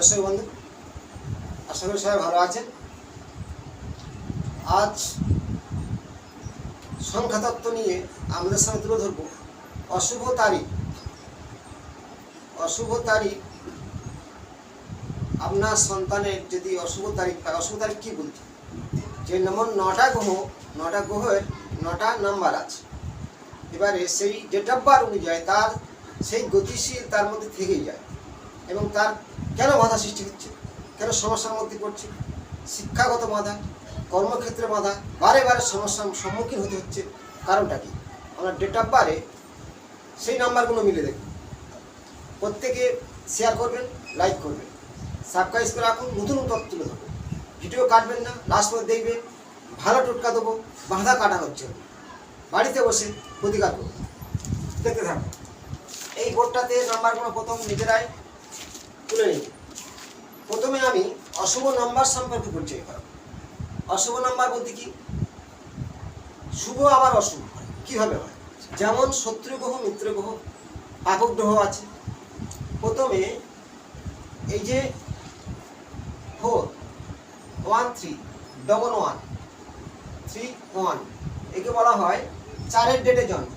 দর্শক বন্ধু, আশা করি সবাই ভালো আছেন। আজ সংখ্যাতত্ত্ব নিয়ে আমাদের সামনে তুলে ধরব অশুভ তারিখ। অশুভ তারিখ আপনার সন্তানের যদি অশুভ তারিখ পায়, অশুভ তারিখ কী বলছে? যে যেমন 9টা গ্রহের 9টা নাম্বার আছে। এবারে সেই ডেট অফ বার্থ অনুযায়ী তার সেই গতিশীল তার মধ্যে থেকেই যায় এবং তার কেন বাধা সৃষ্টি হচ্ছে, কেন সমস্যার মধ্যে পড়ছে, শিক্ষাগত বাধা, কর্মক্ষেত্রে বাধা, বারে বারে সমস্যার সম্মুখীন হতে হচ্ছে। কারণটা কি? আমরা ডেট অফ বার্থে সেই নাম্বারগুলো মিলে দেখুন। প্রত্যেকে শেয়ার করবেন, লাইক করবেন, সাবস্ক্রাইব করে রাখুন। নতুন তথ্য তুলে ধরবো, ভিডিও কাটবেন না, লাস্ট পর্যন্ত দেখবেন। ভালো টোটকা দেবো, বাধা কাটা হচ্ছে, বাড়িতে বসে প্রতিকার করবো। দেখতে থাকুন। এই বোর্ডটাতে নাম্বারগুলো প্রথম নিজেরাই তুলে নিই। প্রথমে আমি অশুভ নাম্বার সম্পর্কে পরিচয় করাবো। অশুভ নাম্বার বলতে কি? শুভ আবার অশুভ হয়। কীভাবে হয়? যেমন শত্রু গ্রহ, মিত্র গ্রহ, পাপক গ্রহ আছে। প্রথমে এই যে 4 1 3 1 1 3 1, একে বলা হয় 4-এর ডেটে জন্ম।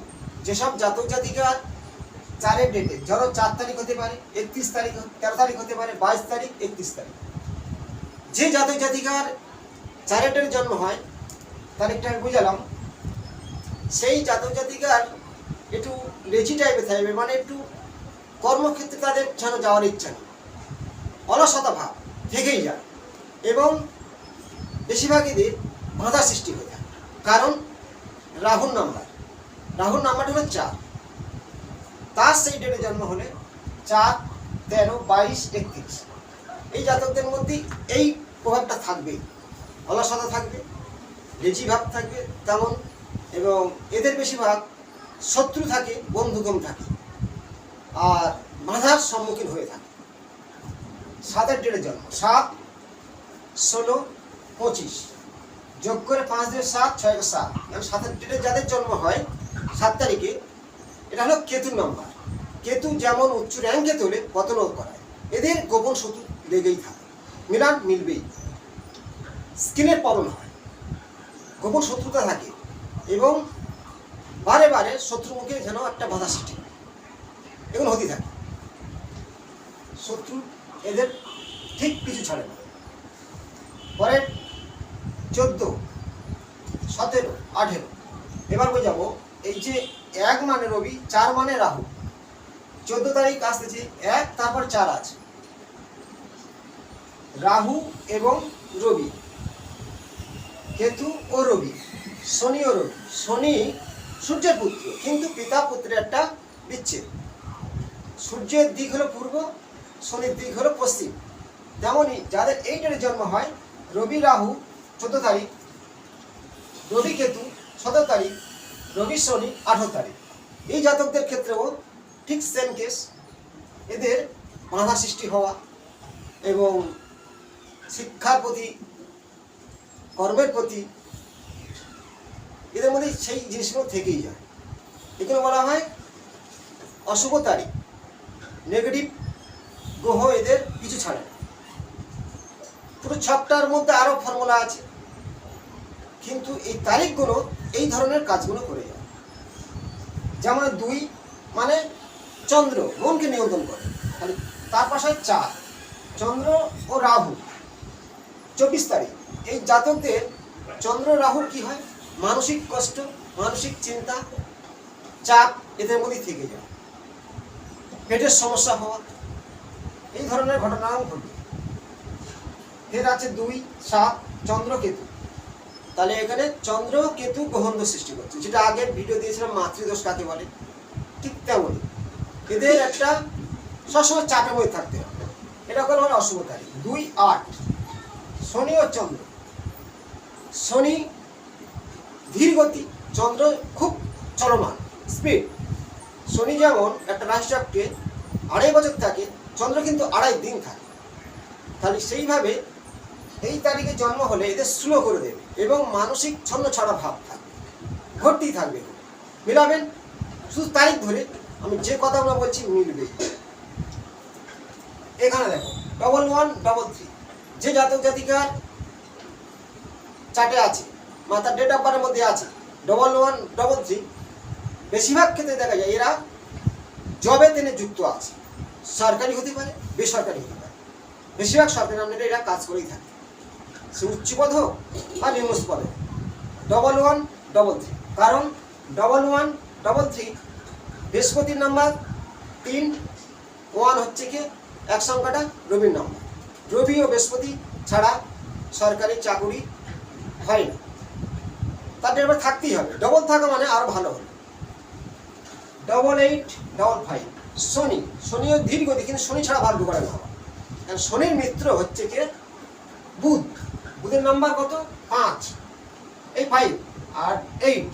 যেসব জাতক জাতিকার 4-এর ডেটে, ধরো 4 তারিখ হতে পারে, 31 তারিখ, 13 তারিখ হতে পারে, 22 তারিখ, 31 তারিখ, যে জাতক জাতিকার 4-এর ডেটে জন্ম হয়, তারিখটা আমি বুঝালাম, সেই জাতক জাতিকার একটু লেজি টাইপের থাকবে, মানে একটু কর্মক্ষেত্রে তাদের যেন যাওয়ার ইচ্ছা নেই, অলসতা ভাব থেকেই যায় এবং বেশিরভাগ এদের বাধা সৃষ্টি হয়ে যায়। কারণ রাহুর নাম্বারটা হলো 4। তার সেই ডেটে জন্ম হলে 4, 13, 22, 31, এই জাতকদের মধ্যে এই প্রভাবটা থাকবে, অলসতা থাকবে, লেজি ভাব থাকবে তেমন। এবং এদের বেশিরভাগ শত্রু থাকে, বন্ধু কম থাকে আর বাধার সম্মুখীন হয়ে থাকে। 7-এর ডেটে জন্ম, 7, 16, 25, যোগ করে 5 দিয়ে 7, 6 7, মানে 7-এর ডেটে যাদের জন্ম হয় 7 তারিখে, এটা হলো কেতুর নাম্বার। কেতু যেমন উচ্চ র্যাঙ্কে তোলে, পতনও করায়। এদের গোপন শত্রু লেগেই থাকে, মিলবেই। স্কিনের প্রবলেম হয়, গোপন শত্রুতা থাকে এবং বারে বারে শত্রুর মুখে যেন একটা বাধা সৃষ্টি হয়, এগুলো হতেই থাকে। শত্রু এদের ঠিক পিছু ছাড়ে না। পরে 14, 17, 18, এবার বোঝাবো। এই যে 1 মানে রবি, 4 মানে রাহু। 14 তারিখ আসতেছে 1, তারপর 4 আছে, রাহু এবং রবি, কেতু ও রবি, শনি ও রবি। শনি সূর্যের পুত্র, কিন্তু পিতা পুত্রের একটা বিচ্ছেদ। সূর্যের দিক হলো পূর্ব, শনির দিক হলো পশ্চিম। তেমনই যাদের এই ডেটে জন্ম হয়, রবি রাহু 14 তারিখ, রবি কেতু 17 তারিখ, রবি শনি 18 তারিখ, এই জাতকদের ক্ষেত্রেও ঠিক সেম কেস। এদের বাধা সৃষ্টি হওয়া এবং শিক্ষার প্রতি, কর্মের প্রতি, এদের মধ্যে সেই জিনিসগুলো থেকেই যায়। এগুলো বলা হয় অশুভ তারিখ। নেগেটিভ গ্রহ এদের কিছু ছাড়ে না। পুরো 6টার মধ্যে আরও ফর্মুলা আছে, কিন্তু এই তারিখগুলো এই ধরনের কাজগুলো করে যায়। যেমন 2 মানে চন্দ্র, মনকে নিয়ন্ত্রণ করে, তার পাশে 4, চন্দ্র ও রাহু 24 তারিখ। এই জাতকদের চন্দ্র রাহুর কি হয়? মানসিক কষ্ট, মানসিক চিন্তা, চাপ এদের মধ্যে থেকে যায়, পেটের সমস্যা হওয়া, এই ধরনের ঘটনা ঘটবে। এর আছে 2, 7, চন্দ্র কেতু। তাহলে এখানে চন্দ্র কেতু গ্রহণ সৃষ্টি করছে, যেটা আগের ভিডিও দিয়েছিলাম মাতৃদোষ কাকে বলে, ঠিক তেমনই এদের একটা সবসময় চাপের মধ্যে থাকতে হবে। এটা হলো অশুভ তারিখ। 2, 8, শনি ও চন্দ্র। শনি ধীর গতি, চন্দ্র খুব চলমান, স্পিড। শনি যেমন একটা রাশিচক্রে 2.5 বছর থাকে, চন্দ্র কিন্তু 2.5 দিন থাকে। তাহলে সেইভাবে এই তারিখে জন্ম হলে এদের স্লো করে দেবে এবং মানসিক ছন্নছাড়া ভাব থাকবে, ঘটতেই থাকবে। মিলাবেন শুধু তারিখ ধরে, আমি যে কথাগুলো বলছি মিলবে। এখানে দেখো 1133 যে জাতক জাতিকার চার্টে আছে বা তার ডেট অফ বার্থের মধ্যে আছে 1133, বেশিরভাগ ক্ষেত্রে দেখা যায় এরা জবে তেনে যুক্ত আছে। সরকারি হতে পারে, বেসরকারি হতে পারে, বেশিরভাগ সরকারি আমলে এরা কাজ করেই থাকে, সে উচ্চপদ হোক বা নিম্নপদ হোক। 1133 কারণ 1133 বৃহস্পতির নাম্বার 3, 1 হচ্ছে কি এক সংখ্যাটা রবির নাম্বার। রবি ও বৃহস্পতি ছাড়া সরকারি চাকুরি হয় না, তাদের এবার থাকতেই হবে। ডবল থাকা মানে আরো ভালো হবে। 8855 শনিও ধীরগতি, কিন্তু শনি ছাড়া ভাগ্য করে না। কারণ শনির মিত্র হচ্ছে কি বুধের নাম্বার কত 5, এই 5 আর 8,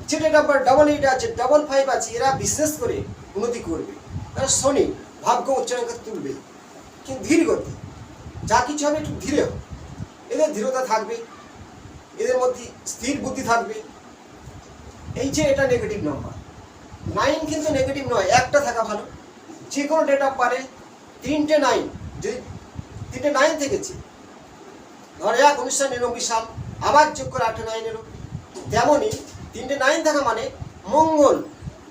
যেটা নাম্বার 88 আছে 55 আছে, এরা বিশেষ করে উন্নতি করবে। কারণ শনি ভাগ্য উচ্চারণকে তুলবে, কিন্তু ধীরগতি, যা কিছু হবে একটু ধীরে হবে। এদের ধীরতা থাকবে, এদের মধ্যে স্থির বুদ্ধি থাকবে। এই যে এটা নেগেটিভ নাম্বার 9, কিন্তু নেগেটিভ নয়, একটা থাকা ভালো। যে কোনো ডেট অফ বার্থে 3টে 9, যদি 3টে 9 থেকেছে, ধরে 1999 সাল, আবার যোগ করে 8 9 এলো, তেমনই 3টে 9 থাকা মানে মঙ্গল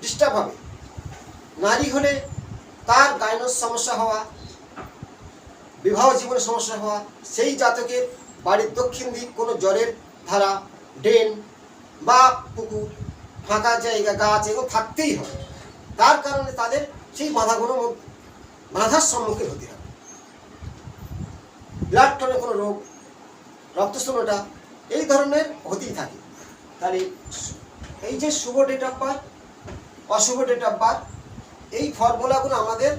ডিস্টার্ব হবে। নারী হলে তার গাইনোস সমস্যা হওয়া, বিবাহ জীবনে সমস্যা হওয়া, সেই জাতকের বাড়ির দক্ষিণ দিক কোনো জলের ধারা, ড্রেন বা পুকুর, ফাঁকা জায়গা, গাছ এগুলো থাকতেই হবে। তার কারণে তাদের সেই বাধার সম্মুখীন হতে হবে। ব্লাড টনে কোনো রোগ, রক্তশূন্যতা এই ধরনের হতেই থাকে। তাহলে এই যে শুভ ডেট অফ বার্থ, অশুভ ডেট অফ বার্থ, এই ফর্মুলাগুলো আমাদের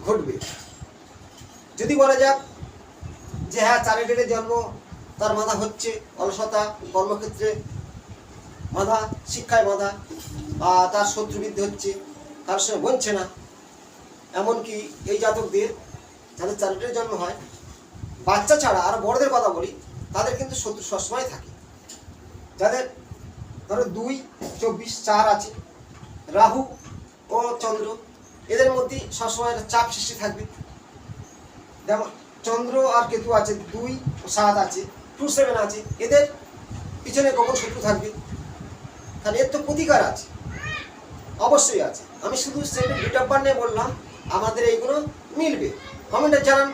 ঘটবে। যদি বলা যাক যে হ্যাঁ 4 ডেটে জন্ম, তার বাধা হচ্ছে অলসতা, কর্মক্ষেত্রে বাধা, শিক্ষায় বাধা, বা তার শত্রুবৃদ্ধি হচ্ছে, কারোর সঙ্গে বনছে না, এমনকি এই জাতকদের যাদের 4 ডেটে জন্ম হয়, বাচ্চা ছাড়া আর বড়দের কথা বলি, তাদের কিন্তু শত্রু সবসময় থাকে। যাদের ধরো 2, 24, 4 আছে, রাহু ও চন্দ্র, এদের মধ্যে সবসময় চাপ সৃষ্টি থাকবে। যেমন চন্দ্র আর কেতু আছে, 2 ও 7 আছে, 2, 7 আছে, এদের পিছনে কখন শত্রু থাকবে। তাহলে এর তো প্রতিকার আছে, অবশ্যই আছে। আমি শুধু সেটা ডেট অফ বার্থ নিয়ে বললাম, আমাদের এইগুলো মিলবে। কমেন্টে জানান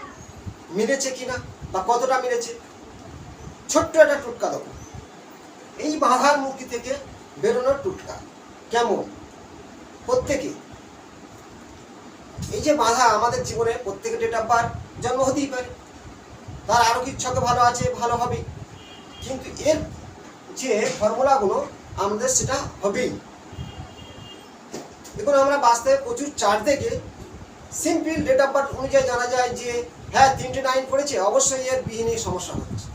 মিলেছে কিনা বা কতটা মিলেছে। ছোট্ট একটা টুটকা দেবো, এই বাধার মুক্তি থেকে বেরোনোর টুটকা কেমন। প্রত্যেকে এই যে বাধা আমাদের জীবনে, প্রত্যেকে ডেট অফ বার্থ জন্ম হতেই পারে, তার আরো কিছু ভালো আছে, ভালো হবে, কিন্তু এর যে ফর্মুলাগুলো আমাদের সেটা হবেই। দেখুন আমরা বাস্তবে প্রচুর চার্ট দেখে সিম্পল ডেট অফ বার্থ অনুযায়ী জানা যায় যে হ্যাঁ 3টে 9 পড়েছে, অবশ্যই এর বিয়ে নিয়ে সমস্যা হচ্ছে,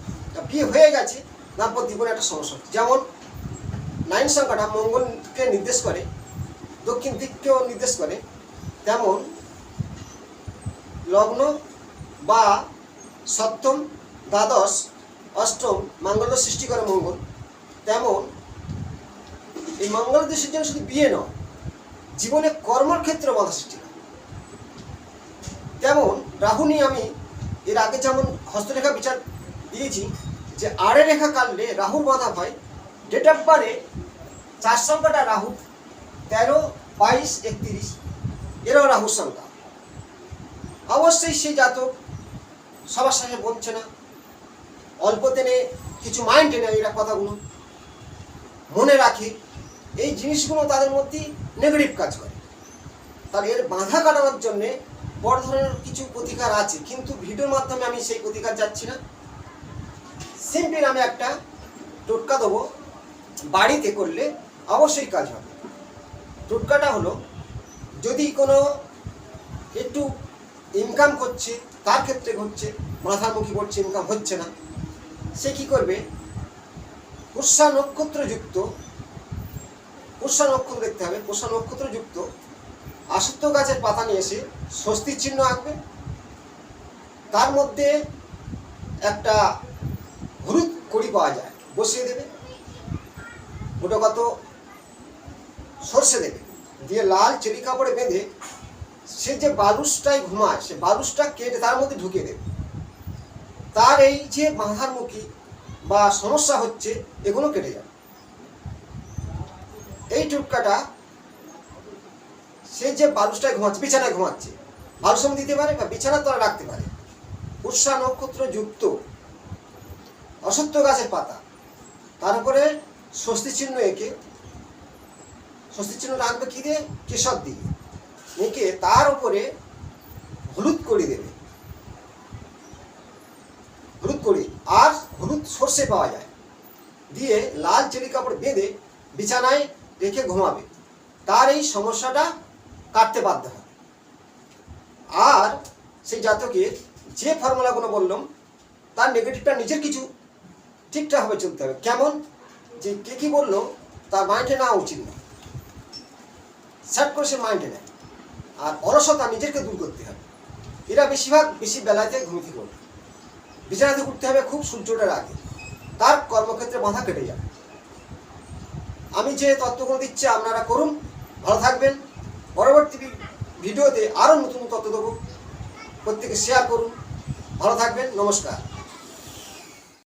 বিয়ে হয়ে গেছে, দাম্পত্য জীবনে একটা সমস্যা হচ্ছে। যেমন 9 সংখ্যাটা মঙ্গলকে নির্দেশ করে, দক্ষিণ দিককেও নির্দেশ করে, তেমন লগ্ন বা সপ্তম, দ্বাদশ, অষ্টম মঙ্গল সৃষ্টি করে মঙ্গল। তেমন এই মঙ্গল দৃষ্টির জন্য শুধু বিয়ে নয়, জীবনে কর্মক্ষেত্রে বাধা সৃষ্টি হয়। তেমন রাহু নিয়ে আমি এর আগে যেমন হস্তরেখা বিচার দিয়েছি, যে আড়ে রেখা কাটলে রাহুর বাধা হয়। ডেট অফ বার্থে 4 সংখ্যাটা রাহু, 13, 22, 31 এরাও রাহুর সংখ্যা। অবশ্যই সেই জাতক সবার সাথে বলছে না, অল্প দিনে কিছু মাইন্ডে নেয়, এরা কথাগুলো মনে রাখে, এই জিনিসগুলো তাদের মধ্যে নেগেটিভ কাজ করে। তাহলে এর বাধা কাটানোর জন্যে বড় ধরনের কিছু প্রতিকার আছে, কিন্তু ভিডিওর মাধ্যমে আমি সেই প্রতিকার যাচ্ছি না। সিম্পল আমি একটা টোটকা দেবো, বাড়িতে করলে অবশ্যই কাজ হবে। টোটকাটা হলো, যদি কোনো একটু ইনকাম করছে, তার ক্ষেত্রে ঘটছে, মাথামুখী করছে, ইনকাম হচ্ছে না, সে কি করবে, পুষ্যা নক্ষত্রযুক্ত, পুষ্যা নক্ষত্র দেখতে হবে, পুষ্যা নক্ষত্রযুক্ত আসত্য গাছের পাতা নিয়ে এসে স্বস্তির চিহ্ন আঁকবে, তার মধ্যে একটা হলুদ কড়ি পাওয়া যায়, বসিয়ে দেবে, ওটা কত সর্ষে দেবে, দিয়ে লাল চেরি কাপড়ে বেঁধে সে যে বালুসটায় ঘুমায় সে বালুসটা কেটে তার মধ্যে ঢুকিয়ে দেবে। তার এই যে বাঁধারমুখী বা সমস্যা হচ্ছে এগুলো কেটে যাবে। এই টোটকাটা সে যে বালুসটায় ঘুমাচ্ছে, বিছানায় ঘুমাচ্ছে, বালুসম দিতে পারে বা বিছানার তলা রাখতে পারে। পুষ্যা নক্ষত্র যুক্ত অশ্বত্থ গাছের পাতা, তার উপরে স্বস্তি চিহ্ন এঁকে, স্বস্তি চিহ্ন রাখবে কি দিয়ে? কেশর দিয়ে এঁকে তার উপরে হলুদ করে দেবে, হলুদ করে, আর হলুদ সর্ষে পাওয়া যায়, দিয়ে লাল চেলি কাপড় বেঁধে বিছানায় রেখে ঘুমাবে। তার এই সমস্যাটা কাটতে বাধ্য হয়। আর সেই জাতকের যে ফর্মুলাগুলো বললাম তার নেগেটিভটা নিজের কিছু ঠিকঠাকভাবে চলতে হবে। কেমন? যে কে কী বললো তার মাইন্ডে নেওয়া উচিত না, সেট করে সে মাইন্ডে নেয়। আর অলসতা নিজেকে দূর করতে হবে। এরা বেশি বেলাতে ঘুমিয়ে করবে, বিছানাতে উঠতে হবে খুব সূর্যটার আগে, তার কর্মক্ষেত্রে বাধা কেটে যাবে। আমি যে তত্ত্বগুলো দিচ্ছি আপনারা করুন, ভালো থাকবেন। পরবর্তী ভিডিওতে আরও নতুন তথ্য দেবো, প্রত্যেকে শেয়ার করুন। ভালো থাকবেন, নমস্কার।